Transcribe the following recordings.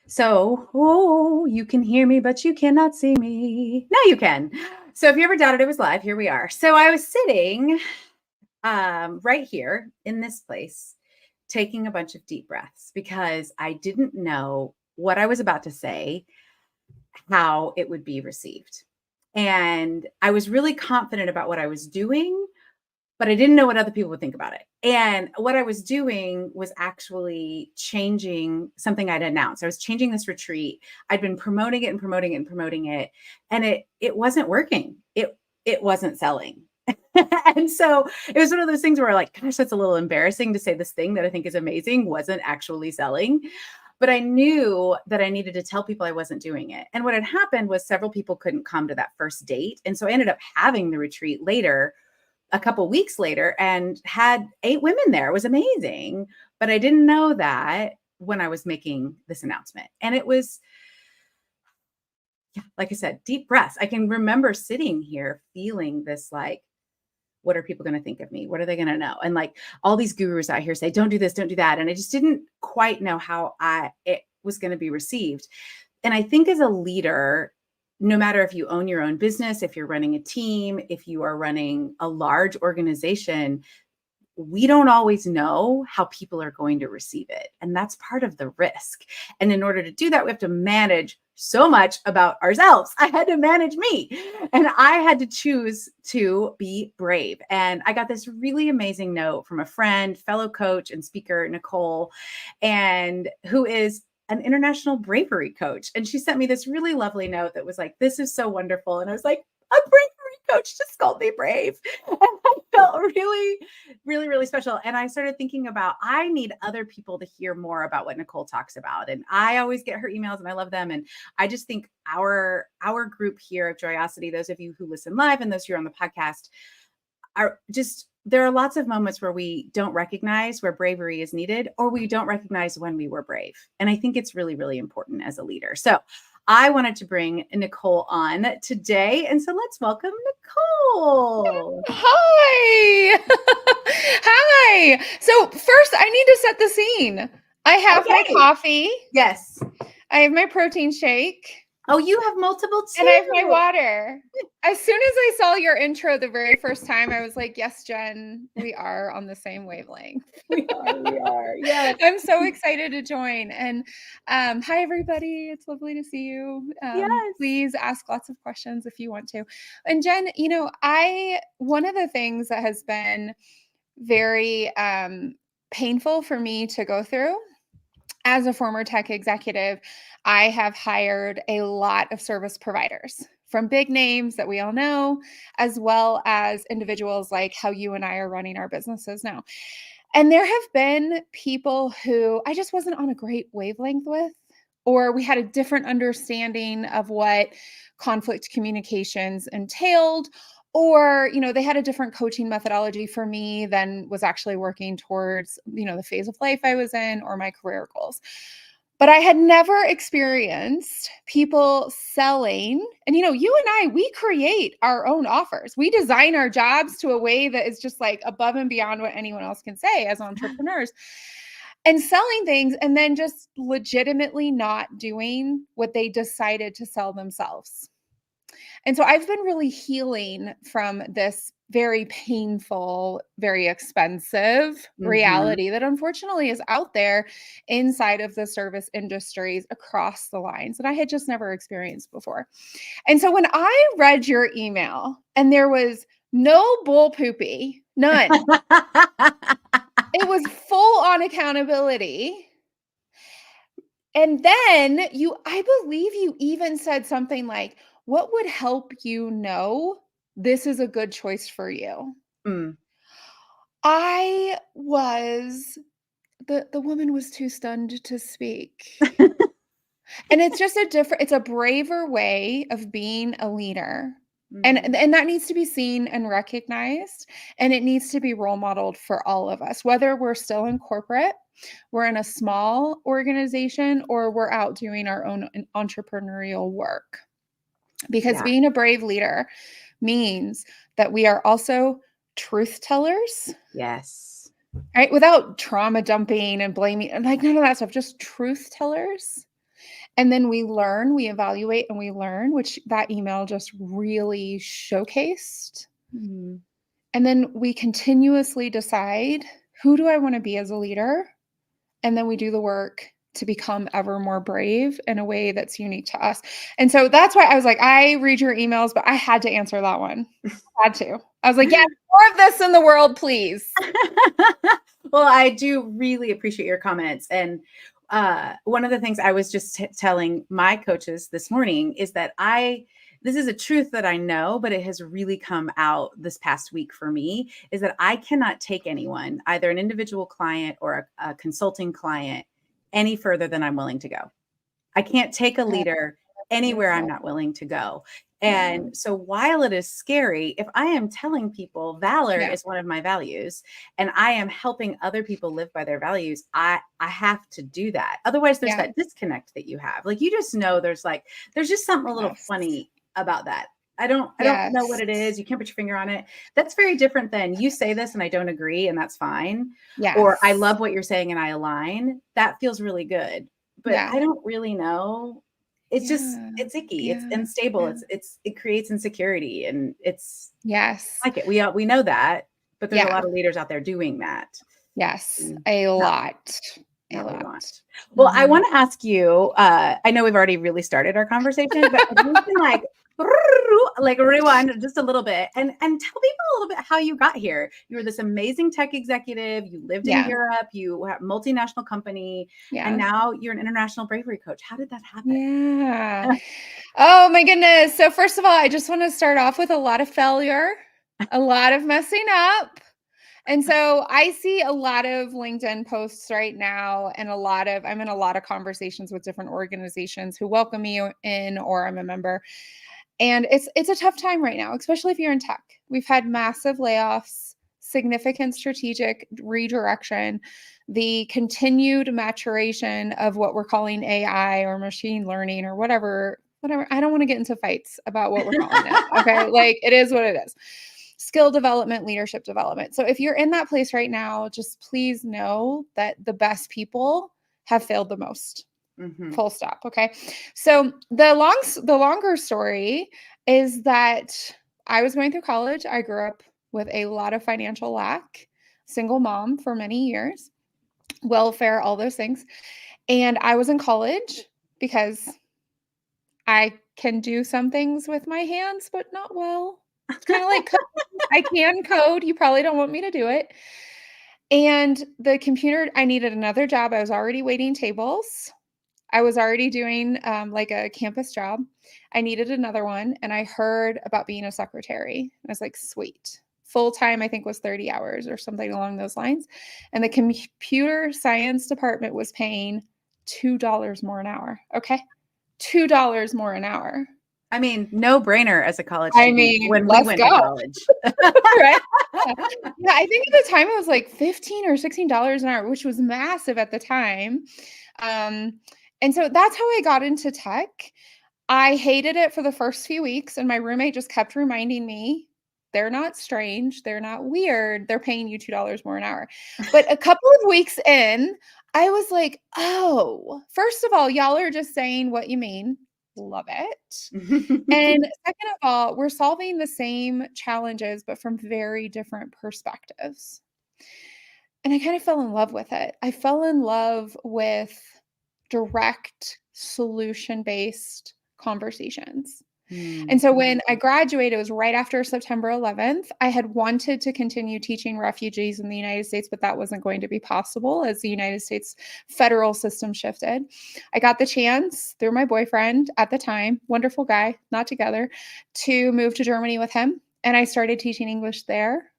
So, oh, you can hear me, but you cannot see me. Now you can. So if you ever doubted it was live, here we are. So I was sitting right here in this place, taking a bunch of deep breaths because I didn't know what I was about to say, how it would be received. And I was really confident about what I was doing, but I didn't know what other people would think about it. And what I was doing was actually changing something I'd announced. I was changing this retreat. I'd been promoting it and promoting it and promoting it, and it wasn't working. It wasn't selling. And so it was one of those things where like, gosh, that's a little embarrassing to say this thing that I think is amazing wasn't actually selling. But I knew that I needed to tell people I wasn't doing it. And what had happened was several people couldn't come to that first date. And so I ended up having the retreat later, a couple weeks later, and had 8 women there. It was amazing. But I didn't know that when I was making this announcement. And it was, yeah, like I said, deep breaths. I can remember sitting here feeling this like, what are people going to think of me? What are they going to know? And like all these gurus out here say, don't do this, don't do that. And I just didn't quite know how it was going to be received. And I think as a leader, no matter if you own your own business, if you're running a team, if you are running a large organization, we don't always know how people are going to receive it. And that's part of the risk. And in order to do that, we have to manage so much about ourselves. I had to manage me, and I had to choose to be brave. And I got this really amazing note from a friend, fellow coach and speaker, Nicole, and who is an international bravery coach. And she sent me this really lovely note that was like, this is so wonderful. And I was like, a bravery coach just called me brave. And I felt really, really, really special. And I started thinking about, I need other people to hear more about what Nicole talks about. And I always get her emails and I love them. And I just think our group here of Joyosity, those of you who listen live and those who are on the podcast, are just, there are lots of moments where we don't recognize where bravery is needed, or we don't recognize when we were brave. And I think it's really, really important as a leader. So I wanted to bring Nicole on today. And so let's welcome Nicole. Hi. Hi. So first I need to set the scene. I have my Okay. coffee. Yes. I have my protein shake. Oh, you have multiple too. And I have my water. As soon as I saw your intro the very first time, I was like, yes, Jen, we are on the same wavelength. We are. Yes. I'm so excited to join. And hi, everybody. It's lovely to see you. Yes. Please ask lots of questions if you want to. And Jen, one of the things that has been very painful for me to go through as a former tech executive, I have hired a lot of service providers, from big names that we all know, as well as individuals like how you and I are running our businesses now. And there have been people who I just wasn't on a great wavelength with, or we had a different understanding of what conflict communications entailed, or they had a different coaching methodology for me than was actually working towards the phase of life I was in or my career goals. But I had never experienced people selling. And you and I, we create our own offers. We design our jobs to a way that is just like above and beyond what anyone else can say as entrepreneurs. And selling things and then just legitimately not doing what they decided to sell themselves. And so I've been really healing from this very painful, very expensive reality that unfortunately is out there inside of the service industries across the lines that I had just never experienced before. And so when I read your email and there was no bull poopy, none, it was full on accountability. And then I believe you even said something like, what would help you know this is a good choice for you? Mm. I was, the woman was too stunned to speak. And it's just it's a braver way of being a leader. And that needs to be seen and recognized. And it needs to be role modeled for all of us, whether we're still in corporate, we're in a small organization, or we're out doing our own entrepreneurial work. Because being a brave leader means that we are also truth tellers. Yes. Right? Without trauma dumping and blaming, and like none of that stuff, just truth tellers. And then we learn, we evaluate, and we learn, which that email just really showcased. Mhm. And then we continuously decide, who do I want to be as a leader? And then we do the work to become ever more brave in a way that's unique to us. And so that's why I was like, I read your emails, but I had to answer that one. I had to. I was like, yeah, more of this in the world, please. Well, I do really appreciate your comments. And one of the things I was just telling my coaches this morning is that this is a truth that I know, but it has really come out this past week for me, is that I cannot take anyone, either an individual client or a consulting client, any further than I'm willing to go. I can't take a leader anywhere I'm not willing to go. And so while it is scary, if I am telling people valor is one of my values and I am helping other people live by their values, I have to do that. Otherwise there's that disconnect that you have. Like, you just know there's just something a little funny about that. I don't know what it is. You can't put your finger on it. That's very different than you say this and I don't agree, and that's fine. Or I love what you're saying and I align. That feels really good. But I don't really know. It's just, it's icky. It's unstable. It creates insecurity, and it's like it. We know that, but there's a lot of leaders out there doing that. A lot. Not what we want. Well, I want to ask you, I know we've already really started our conversation, but we can rewind just a little bit and tell people a little bit how you got here. You were this amazing tech executive. You lived in Europe. You have a multinational company, and now you're an international bravery coach. How did that happen? Oh my goodness. So first of all, I just want to start off with a lot of failure, a lot of messing up. And so I see a lot of LinkedIn posts right now, and I'm in a lot of conversations with different organizations who welcome me in, or I'm a member. And it's a tough time right now, especially if you're in tech. We've had massive layoffs, significant strategic redirection, the continued maturation of what we're calling AI or machine learning or whatever. I don't want to get into fights about what we're calling it. Okay. Like, it is what it is. Skill development, leadership development. So if you're in that place right now, just please know that the best people have failed the most. Full stop. Okay. So the longer story is that I was going through college. I grew up with a lot of financial lack, single mom for many years, welfare, all those things. And I was in college because I can do some things with my hands, but not well. It's kind of like I can code. You probably don't want me to do it. And the computer, I needed another job. I was already waiting tables. I was already doing like a campus job. I needed another one. And I heard about being a secretary. I was like, sweet. Full time, I think, was 30 hours or something along those lines. And the computer science department was paying $2 more an hour. Okay. $2 more an hour. I mean, no brainer as a college student when we went to college. Right? Yeah, I think at the time it was like $15 or $16 an hour, which was massive at the time. And so that's how I got into tech. I hated it for the first few weeks, and my roommate just kept reminding me, they're not strange, they're not weird, they're paying you $2 more an hour. But a couple of weeks in, I was like, oh, first of all, y'all are just saying what you mean. Love it. And second of all, we're solving the same challenges, but from very different perspectives. And I kind of fell in love with it. I fell in love with direct solution-based conversations. And so when I graduated, it was right after September 11th. I had wanted to continue teaching refugees in the United States, but that wasn't going to be possible as the United States federal system shifted. I got the chance through my boyfriend at the time, wonderful guy, not together, to move to Germany with him. And I started teaching English there.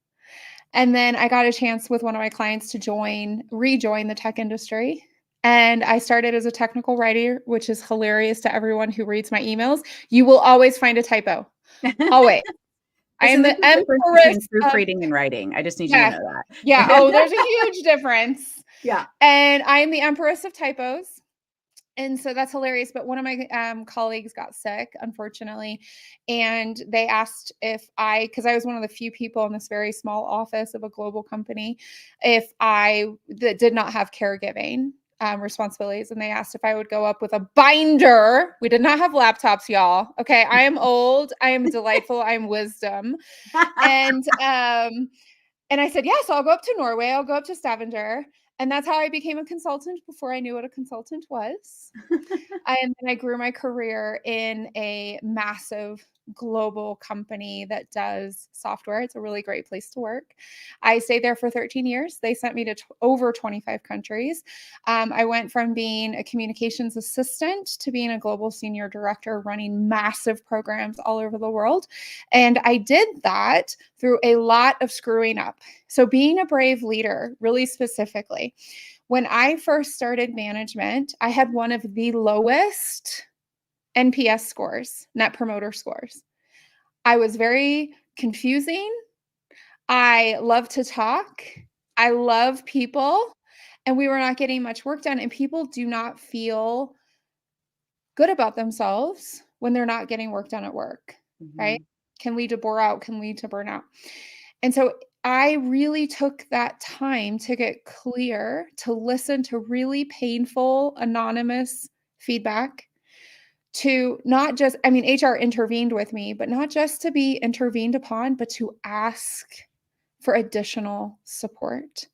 And then I got a chance with one of my clients to rejoin the tech industry. And I started as a technical writer, which is hilarious to everyone who reads my emails. You will always find a typo. Always. I am the empress between proofreading and writing. I just need you to know that. Yeah. Oh, there's a huge difference. Yeah. And I am the empress of typos. And so that's hilarious. But one of my colleagues got sick, unfortunately. And they asked because I was one of the few people in this very small office of a global company, if I did not have caregiving. responsibilities, and they asked if I would go up with a binder. We did not have laptops, y'all. Okay, I am old. I am delightful. I am wisdom. And I said, yes, I'll go up to Norway. I'll go up to Stavanger. And that's how I became a consultant before I knew what a consultant was. And then I grew my career in a massive global company that does software. It's a really great place to work. I stayed there for 13 years. They sent me to over 25 countries. I went from being a communications assistant to being a global senior director running massive programs all over the world. And I did that through a lot of screwing up. So being a brave leader, really specifically, when I first started management, I had one of the lowest NPS scores, net promoter scores. I was very confusing. I love to talk. I love people, and we were not getting much work done. And people do not feel good about themselves when they're not getting work done at work, right? Can lead to bore out, can lead to burnout. And so I really took that time to get clear, to listen to really painful, anonymous feedback, to not just, I mean, HR intervened with me, but not just to be intervened upon, but to ask for additional support.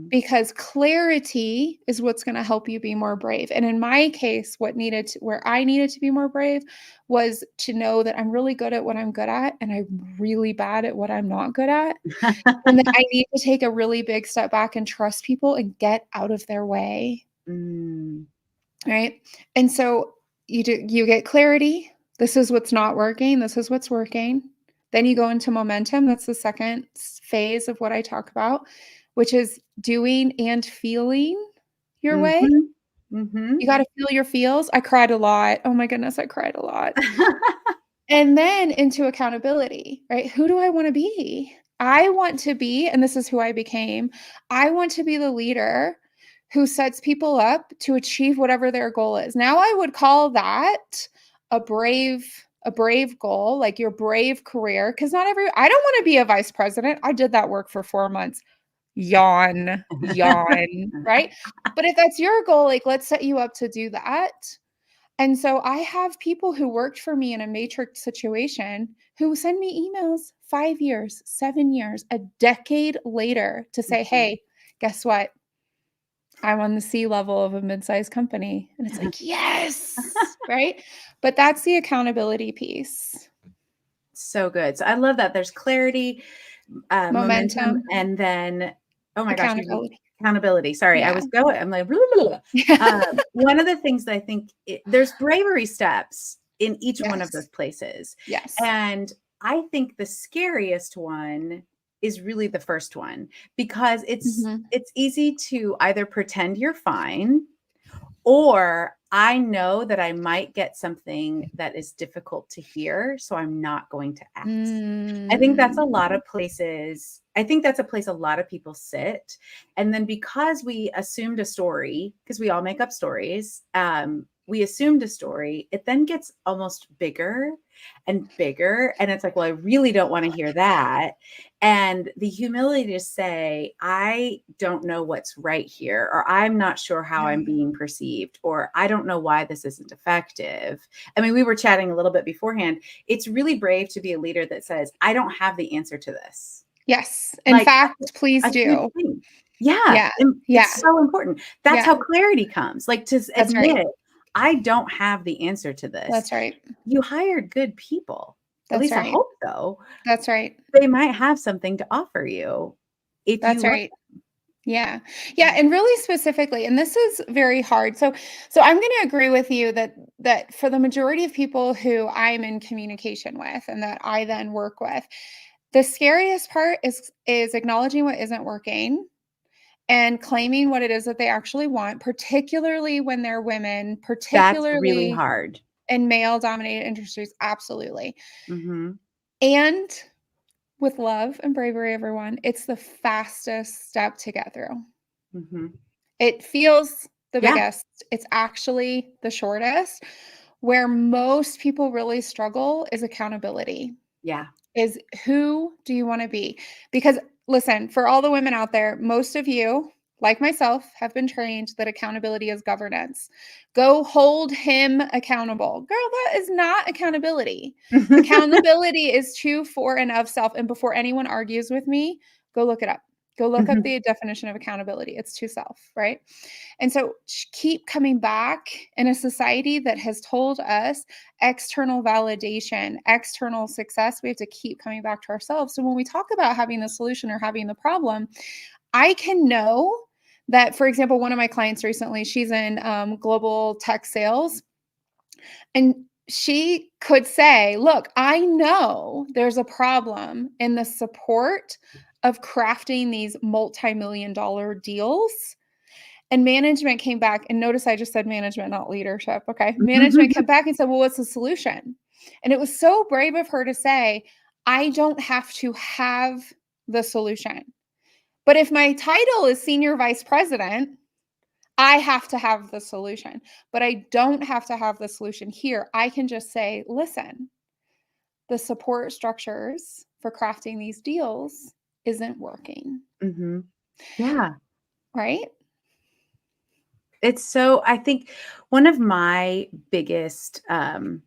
Because clarity is what's going to help you be more brave. And in my case, where I needed to be more brave was to know that I'm really good at what I'm good at, and I'm really bad at what I'm not good at. And then I need to take a really big step back and trust people and get out of their way. Right. And so you get clarity. This is what's not working. This is what's working. Then you go into momentum. That's the second phase of what I talk about, which is doing and feeling your way. You got to feel your feels. I cried a lot. Oh my goodness, I cried a lot. And then into accountability, right? Who do I want to be? I want to be, and this is who I became, I want to be the leader who sets people up to achieve whatever their goal is. Now I would call that a brave goal, like your brave career, because I don't want to be a vice president. I did that work for 4 months. Yawn, right? But if that's your goal, like, let's set you up to do that. And so I have people who worked for me in a matrix situation who send me emails 5 years, 7 years, a decade later to say, hey, guess what? I'm on the C level of a mid-sized company. And it's like, yes, right? But that's the accountability piece. So good. So I love that. There's clarity, momentum, and then, oh my gosh, accountability. Sorry, I was going, I'm like, one of the things that I think there's bravery steps in each one of those places. Yes. And I think the scariest one is really the first one, because it's easy to either pretend you're fine, or I know that I might get something that is difficult to hear, so I'm not going to ask. I think that's a lot of places. I think that's a place a lot of people sit. And then because we assumed a story, because we all make up stories, we assumed a story, it then gets almost bigger and bigger. And it's like, well, I really don't want to hear that. And the humility to say, I don't know what's right here, or I'm not sure how I'm being perceived, or I don't know why this isn't effective. I mean, we were chatting a little bit beforehand. It's really brave to be a leader that says, I don't have the answer to this. Yes. In fact, please do. Yeah. It's so important. That's how clarity comes. Like, to admit, I don't have the answer to this. That's right. You hired good people. At least I hope so. That's right. They might have something to offer you. That's right. Yeah. And really specifically, and this is very hard. So I'm going to agree with you that for the majority of people who I'm in communication with and that I then work with, the scariest part is acknowledging what isn't working and claiming what it is that they actually want, particularly when they're women, particularly that's really hard in male-dominated industries. Absolutely. And with love and bravery, everyone, it's the fastest step to get through. It feels the biggest. It's actually the shortest. Where most people really struggle is accountability. Is who do you want to be? Because listen, for all the women out there, most of you like myself, have been trained that accountability is governance. Go hold him accountable. Girl, that is not accountability. Accountability is to, for, and of self. And before anyone argues with me, go look it up. Go look up the definition of accountability. It's to self, right? And so keep coming back in a society that has told us external validation, external success. We have to keep coming back to ourselves. So when we talk about having the solution or having the problem, I can know that, for example, one of my clients recently, she's in global tech sales, and she could say, look, I know there's a problem in the support of crafting these multi-million-dollar deals. And management came back, and notice I just said management, not leadership. Okay. Management came back and said, well, what's the solution? And it was so brave of her to say, I don't have to have the solution. But if my title is senior vice president, I have to have the solution. But I don't have to have the solution here. I can just say, listen, the support structures for crafting these deals isn't working. Yeah. Right? It's so, I think one of my biggest, I'm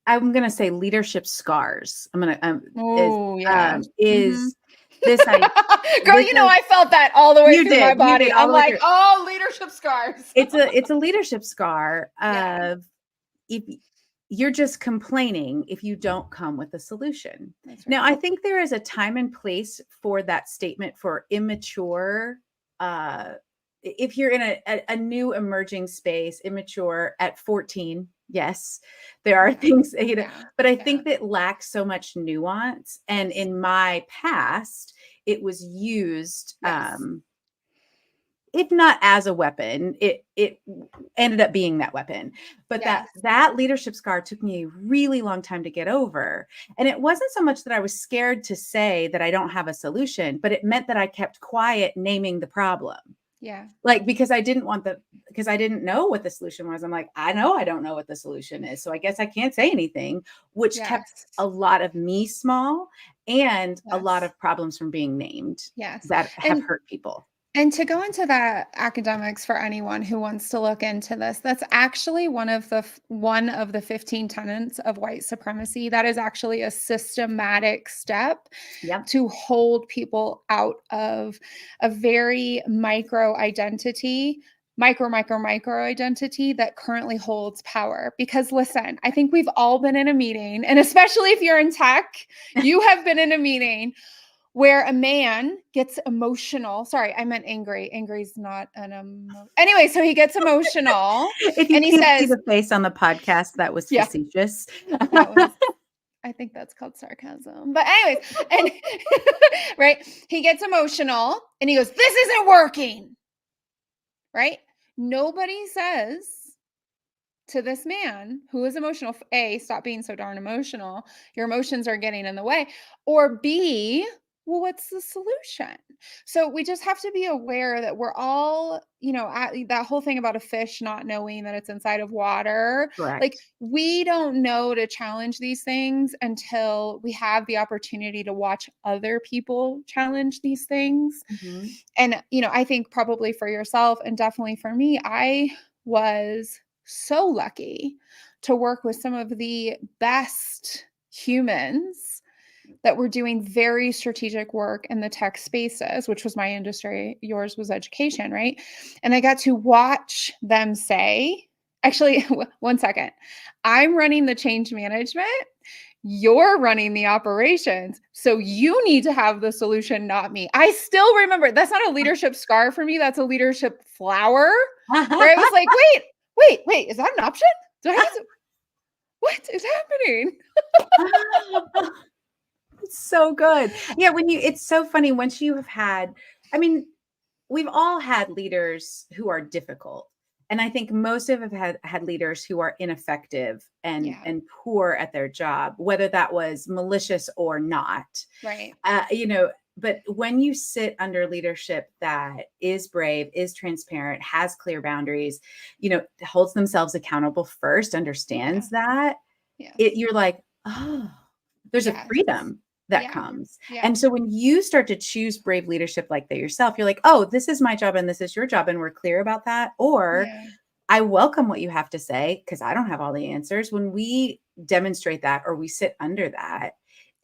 going to say leadership scars. Oh, yeah. Is this Girl, this I felt that all the way you through my did, you body. did all I'm the way like, through. oh, leadership scars. It's a leadership scar Yeah. of if you're just complaining if you don't come with a solution. That's Now, right. I think there is a time and place for that statement for immature. If you're in a new emerging space, immature at 14, yes, there are things, but I think that lacks so much nuance. And in my past, it was used, if not as a weapon, it ended up being that weapon. But that leadership scar took me a really long time to get over. And it wasn't so much that I was scared to say that I don't have a solution, but it meant that I kept quiet naming the problem. Yeah. Like, because I didn't know what the solution was. I'm like, I know I don't know what the solution is. So I guess I can't say anything, which kept a lot of me small and a lot of problems from being named that have hurt people. And to go into that, academics, for anyone who wants to look into this, that's actually one of the 15 tenets of white supremacy. That is actually a systematic step to hold people out of a very micro identity that currently holds power. Because listen, I think we've all been in a meeting, and especially if you're in tech, you have been in a meeting where a man gets emotional. Sorry, I meant angry. Angry is not an emotion. Anyway, so he gets emotional. If you can't see the face on the podcast, that was facetious. I think that's called sarcasm. But anyways, and right, he gets emotional and he goes, "This isn't working." Right? Nobody says to this man who is emotional, A, stop being so darn emotional. Your emotions are getting in the way. Or B, well, what's the solution? So we just have to be aware that we're all, that whole thing about a fish not knowing that it's inside of water. Correct. Like, we don't know to challenge these things until we have the opportunity to watch other people challenge these things. And, I think probably for yourself and definitely for me, I was so lucky to work with some of the best humans that were doing very strategic work in the tech spaces, which was my industry. Yours was education, right? And I got to watch them say, actually, one second, I'm running the change management. You're running the operations. So you need to have the solution, not me. I still remember, that's not a leadership scar for me. That's a leadership flower, where I was like, wait, is that an option? What is happening? It's so good. Yeah, it's so funny once you have had, we've all had leaders who are difficult. And I think most of us have had leaders who are ineffective and poor at their job, whether that was malicious or not. Right. But when you sit under leadership that is brave, is transparent, has clear boundaries, holds themselves accountable first, understands that, you're like, oh, there's a freedom that Yeah. comes. Yeah. And so when you start to choose brave leadership like that yourself, you're like, oh, this is my job and this is your job. And we're clear about that. Or Yeah. I welcome what you have to say because I don't have all the answers. When we demonstrate that or we sit under that,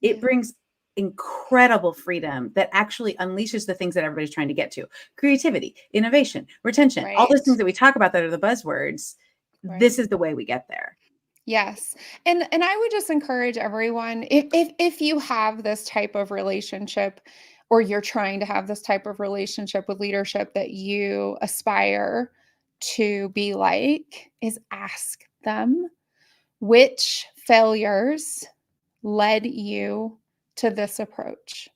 it Yeah. brings incredible freedom that actually unleashes the things that everybody's trying to get to: creativity, innovation, retention, all those Right. things that we talk about that are the buzzwords. Right. This is the way we get there. Yes. And I would just encourage everyone, if you have this type of relationship, or you're trying to have this type of relationship with leadership that you aspire to be like, is ask them which failures led you to this approach.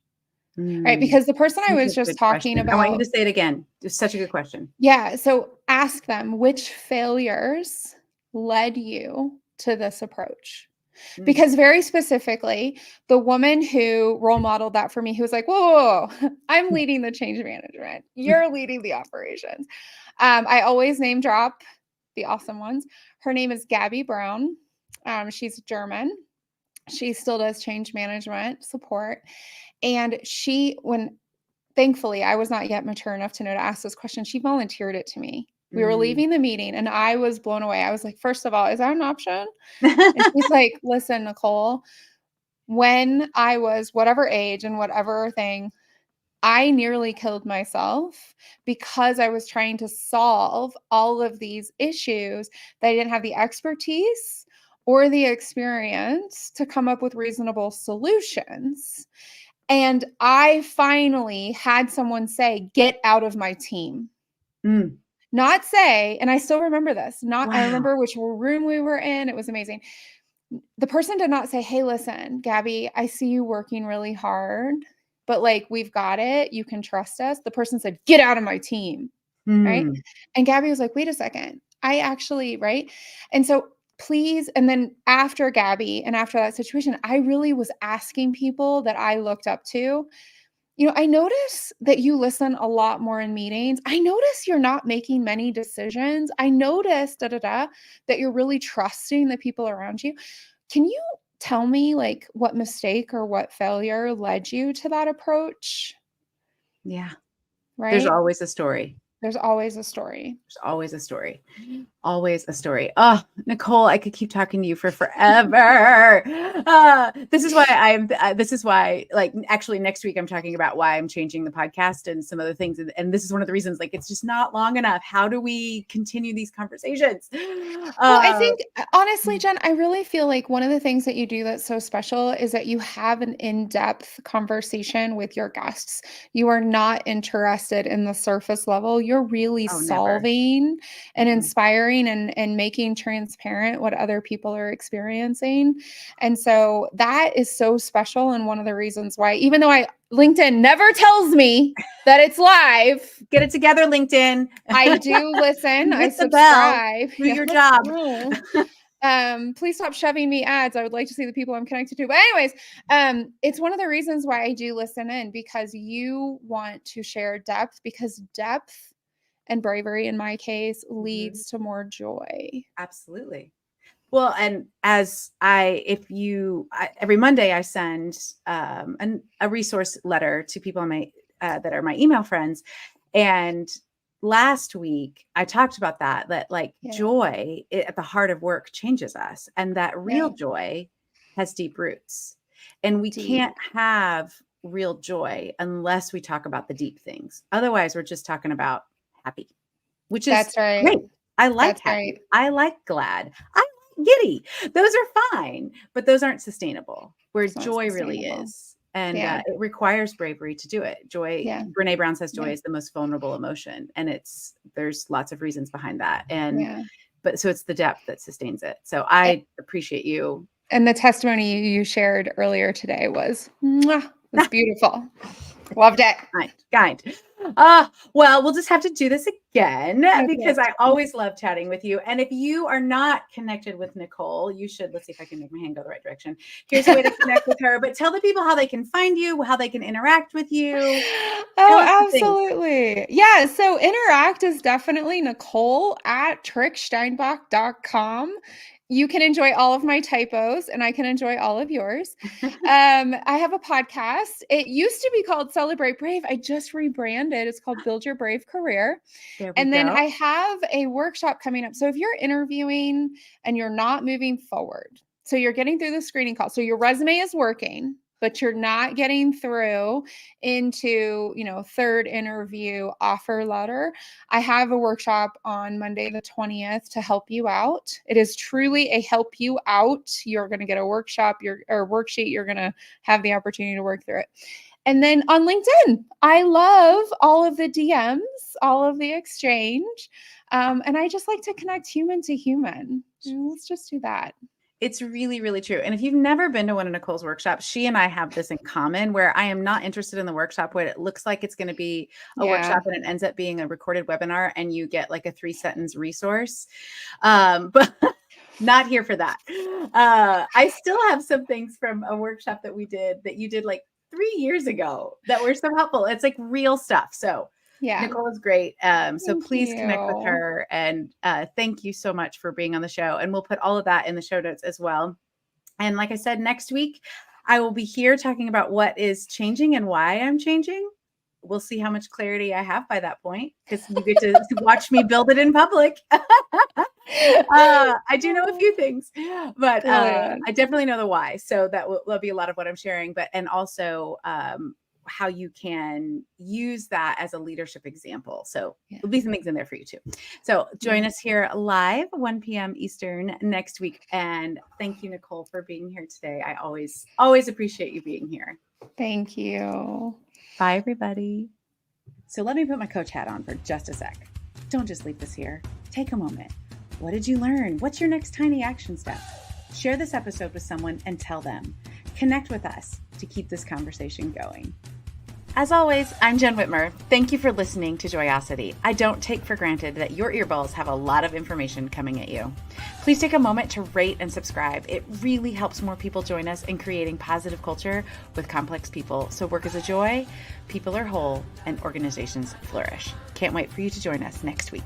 Right? Mm, Because the person I such was a just good talking question. I want you to about, say it again. It's such a good question. yeah, so ask them which failures led you to this approach. Mm. Because very specifically, the woman who role modeled that for me, who was like, whoa, I'm leading the change management. You're leading the operations. I always name drop the awesome ones. Her name is Gabby Brown. She's German. She still does change management support. And thankfully, I was not yet mature enough to know to ask this question. She volunteered it to me. We were Mm. leaving the meeting and I was blown away. I was like, first of all, is that an option? And she's like, listen, Nicole, when I was whatever age and whatever thing, I nearly killed myself because I was trying to solve all of these issues that I didn't have the expertise or the experience to come up with reasonable solutions. And I finally had someone say, get out of my team. Mm. Not say, and I still remember this, I Wow. remember which room we were in. It was amazing. The person did not say, hey, listen, Gabby, I see you working really hard, but like, we've got it. You can trust us. The person said, get out of my team. Right. Mm. And Gabby was like, wait a second. I actually, right. And so please, and then after Gabby and after that situation, I really was asking people that I looked up to, I notice that you listen a lot more in meetings. I notice you're not making many decisions. I notice that you're really trusting the people around you. Can you tell me like what mistake or what failure led you to that approach? Yeah. There's Right? always a story. There's always a story. There's always a story. Always a story. Oh, Nicole, I could keep talking to you for forever. This is why, like, actually next week I'm talking about why I'm changing the podcast and some other things. And this is one of the reasons, like, it's just not long enough. How do we continue these conversations? Well, I think honestly, Jen, I really feel like one of the things that you do that's so special is that you have an in-depth conversation with your guests. You are not interested in the surface level. You're really Oh, never. solving and Mm. inspiring and making transparent what other people are experiencing. And so that is so special. And one of the reasons why, even though LinkedIn never tells me that it's live, Get it together, LinkedIn. I do listen. I Hit the bell. subscribe. Do Yeah, your let's job. go. Please stop shoving me ads. I would like to see the people I'm connected to. But anyways, it's one of the reasons why I do listen in, because you want to share depth, because depth and bravery in my case leads to more joy. Absolutely. Well, and every Monday I send a resource letter to people on my that are my email friends, and last week I talked about that like Yeah. joy at the heart of work changes us, and that real Yeah. joy has deep roots, and we Deep. can't have real joy unless we talk about the deep things. Otherwise, we're just talking about happy, which is That's right. great. I like That's happy. right. I like glad. I like giddy. Those are fine, but those aren't sustainable. Where It's not joy really sustainable. is, and Yeah. it requires bravery to do it. Joy. Yeah. Brene Brown says joy Yeah. is the most vulnerable emotion, and there's lots of reasons behind that. And Yeah. but so it's the depth that sustains it. So I appreciate you. And the testimony you shared earlier today was beautiful. Loved it. Kind. Well, we'll just have to do this again because Okay. I always love chatting with you. And if you are not connected with Nicole, you should. Let's see if I can make my hand go the right direction. Here's a way to connect with her, but tell the people how they can find you, how they can interact with you. Tell us Oh, the things. absolutely. Yeah. So interact is definitely Nicole at tricksteinbach.com. You can enjoy all of my typos and I can enjoy all of yours. I have a podcast. It used to be called Celebrate Brave. I just rebranded. It's called Build Your Brave Career. There we And then go. I have a workshop coming up. So if you're interviewing and you're not moving forward, so you're getting through the screening call, so your resume is working, but you're not getting through into, third interview offer letter. I have a workshop on Monday the 20th to help you out. It is truly a help you out. You're going to get a workshop, or worksheet. You're going to have the opportunity to work through it. And then on LinkedIn, I love all of the DMs, all of the exchange. And I just like to connect human to human. Let's just do that. It's really, really true. And if you've never been to one of Nicole's workshops, she and I have this in common where I am not interested in the workshop where it looks like it's going to be a Yeah. workshop and it ends up being a recorded webinar and you get like a 3-sentence resource. But not here for that. I still have some things from a workshop that you did like 3 years ago that were so helpful. It's like real stuff. So Yeah. Nicole is great. So Thank please connect with you. her. And thank you so much for being on the show. And we'll put all of that in the show notes as well. And like I said, next week, I will be here talking about what is changing and why I'm changing. We'll see how much clarity I have by that point because you get to watch me build it in public. I do know a few things, but I definitely know the why. So that'll be a lot of what I'm sharing, and also how you can use that as a leadership example. So there'll be some things in there for you too. So join us here live 1 p.m. Eastern next week. And thank you, Nicole, for being here today. I always appreciate you being here. Thank you. Bye, everybody. So let me put my coach hat on for just a sec. Don't just leave this here. Take a moment. What did you learn? What's your next tiny action step? Share this episode with someone and tell them. Connect with us to keep this conversation going. As always, I'm Jen Whitmer. Thank you for listening to Joyosity. I don't take for granted that your earballs have a lot of information coming at you. Please take a moment to rate and subscribe. It really helps more people join us in creating positive culture with complex people. So work is a joy, people are whole, and organizations flourish. Can't wait for you to join us next week.